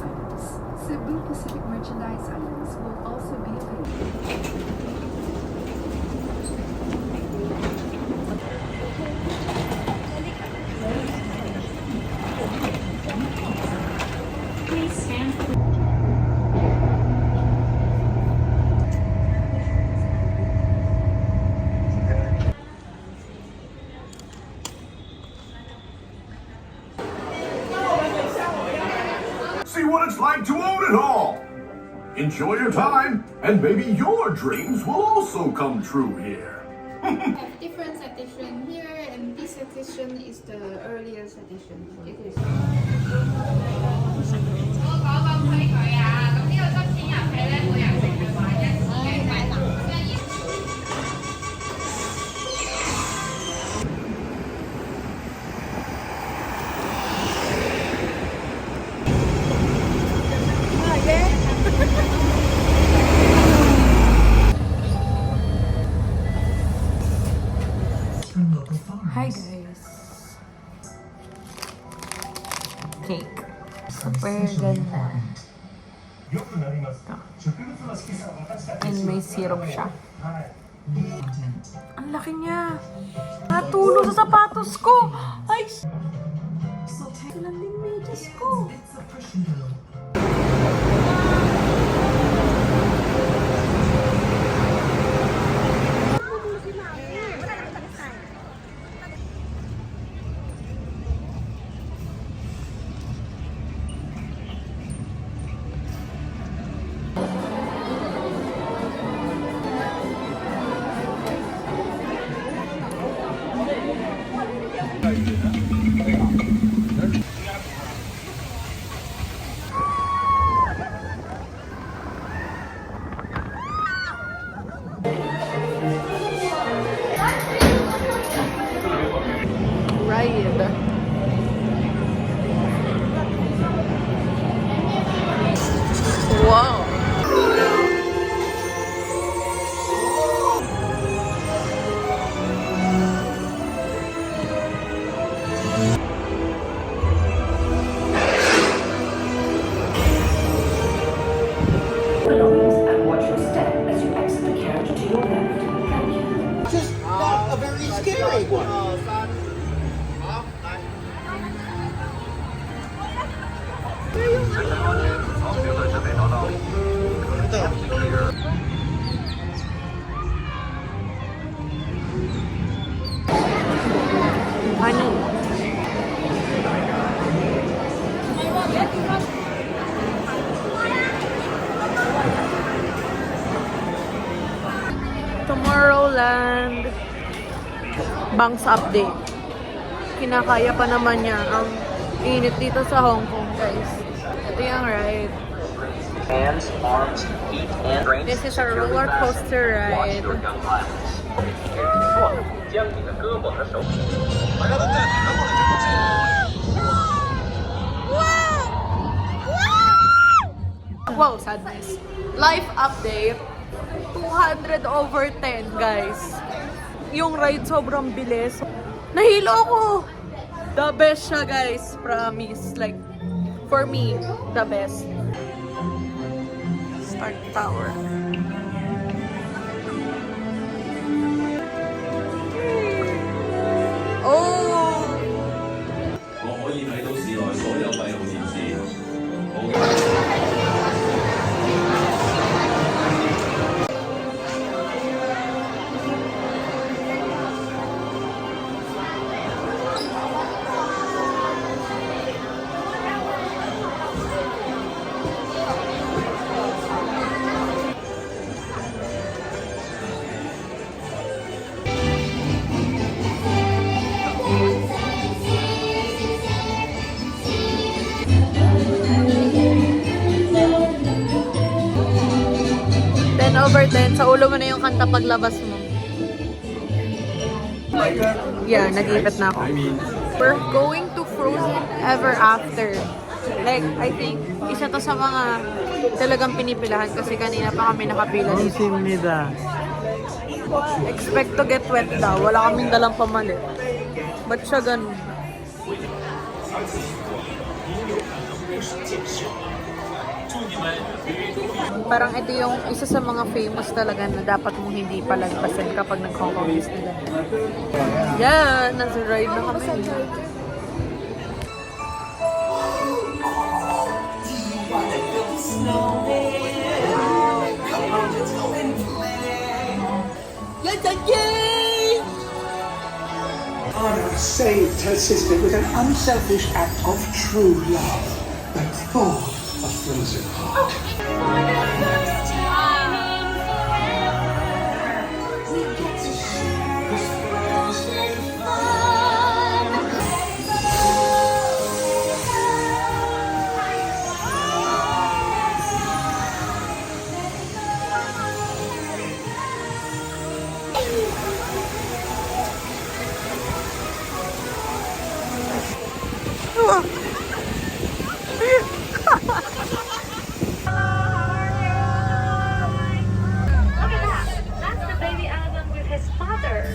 items. Cebu Pacific merchandise items will also be available. Please stand. See what it's like to own it all. Enjoy your time, and maybe your dreams will also come true here. Have different edition here, and this edition is the earliest edition. It is. 我講咁推佢啊，咁呢個執錢遊戲咧，每人淨係玩一次嘅，買嗱一二。Hi guys! Cake. Super ganda. Ito. And may syrup siya. Ang laki niya! Natulog sa sapatos ko! Ay! Silang din medyas ko! Ride. Wow. And watch your step as you exit the carriage to your left. Thank you. Just not a very scary one. Tomorrowland Banks update. Kinakaya pa naman niya ang init dito sa Hong Kong, guys. Ito yung ride. Hands, arms, feet, and brains. This is a roller coaster ride. Wow, sadness. Life update. 200 over 10, guys. Yung ride sobrang bilis. Nahilo ako! The best siya, guys. Promise. Like, for me, the best. Start Tower. Oh! 我可以睇到市內所有閉路電視。好。Over 10, sa ulo mo na yung kanta paglabas mo. Yeah, nag-ipit na ako. We're going to Frozen Ever After. Like, I think, isa to sa mga talagang pinipilahan kasi kanina pa kami nakapila dito. Expect to get wet daw. Wala kaming dalang pamalit. Ba't siya ganun? Parang ito yung isa sa mga famous talaga na dapat mong hindi palagpasan kapag nag-Hong Kong Disneyland. Yan! Nasa ride na kami. Anna saved her sister with an unselfish act of true love that thawed a frozen heart. Look at that. That's the baby elephant with his father.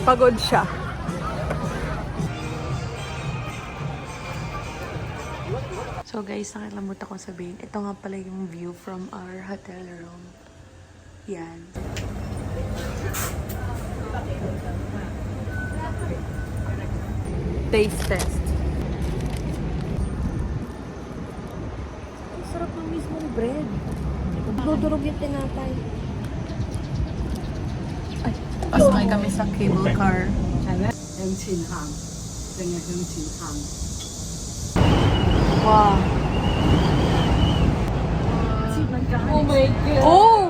Pagod siya. So guys, nakalimutan ko sabihin. Ito nga pala yung view from our hotel room. Yan. Taste test. Ang sarap ng mismong bread. Dudurog yung tinatay. Pasakay kami sa cable car. Wow. Oh my God. Oh!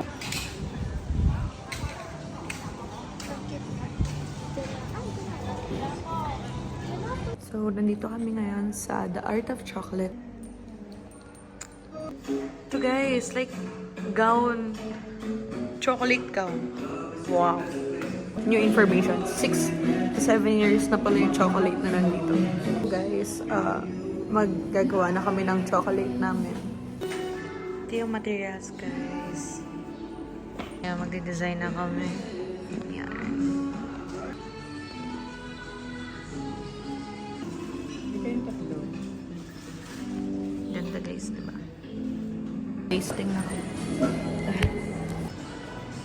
So, nandito kami ngayon sa The Art of Chocolate. Ito guys, like gown. Chocolate gown. Wow. New information. 6 to 7 years na pala yung chocolate na nandito. Guys, maggagawa na kami ng chocolate namin. Ito yung materials, guys. Yan, magde-design na kami. Yan. Ganda guys, diba? Tasting na kami.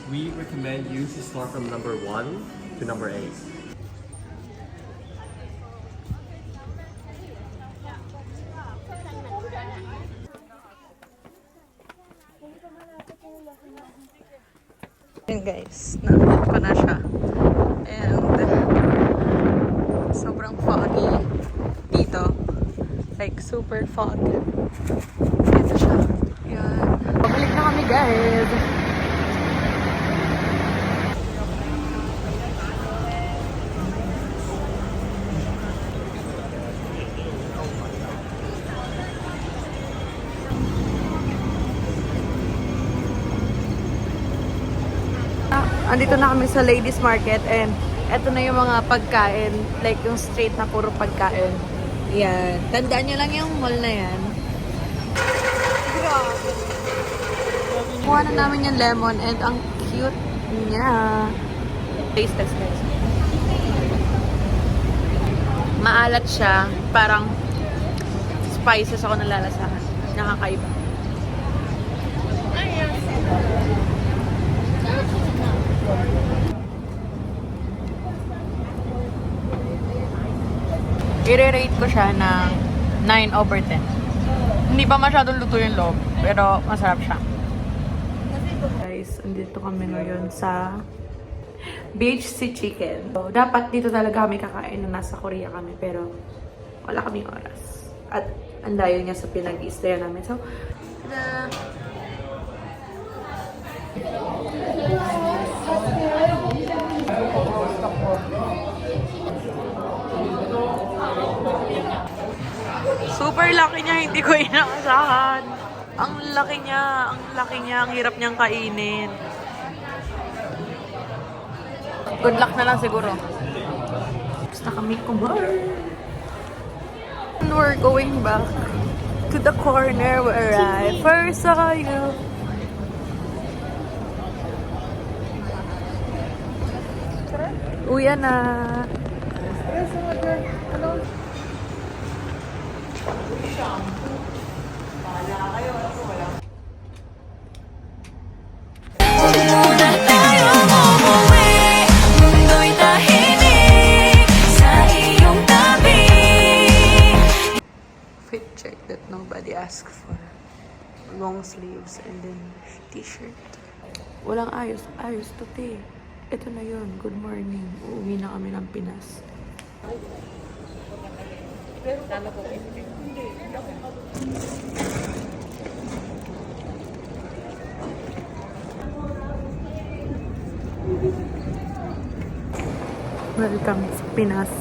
We recommend you to start from number 1 to number 8. Yun guys, nanood ko na siya. And sobrang foggy dito. Like super fog. Ito siya. Yan. Pabalik na kami guys. andito na kami sa Ladies Market and eto na yung mga pagkain. Like yung straight na puro pagkain. Yan. Tandaan nyo lang yung mall na yan. Kuha na namin yung lemon and ang cute niya. Taste test guys. Maalat siya. Parang spices ako nalalasahan. Nakakaiba. I-rate ko siya ng 9/10. Hindi pa masyadong luto yung loob, pero masarap siya. Guys, andito kami ngayon sa BHC Chicken. So, dapat dito talaga kami kakain na nasa Korea kami, pero wala kaming oras. At ang layo niya sa pinag-i-stay namin. So, tada! Super laki niya, hindi ko inaasahan. Ang laki niya, ang hirap niyang kainin. Good luck na lang siguro. Basta kami kumain. And we're going back to the corner where I first saw you. Uwi na. Fit check that nobody asked for. Long sleeves and then t-shirt. Walang ayos to te. Ito na yun. Good morning. Uuwi na kami ng Pinas. Welcome sa Pinas.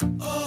Oh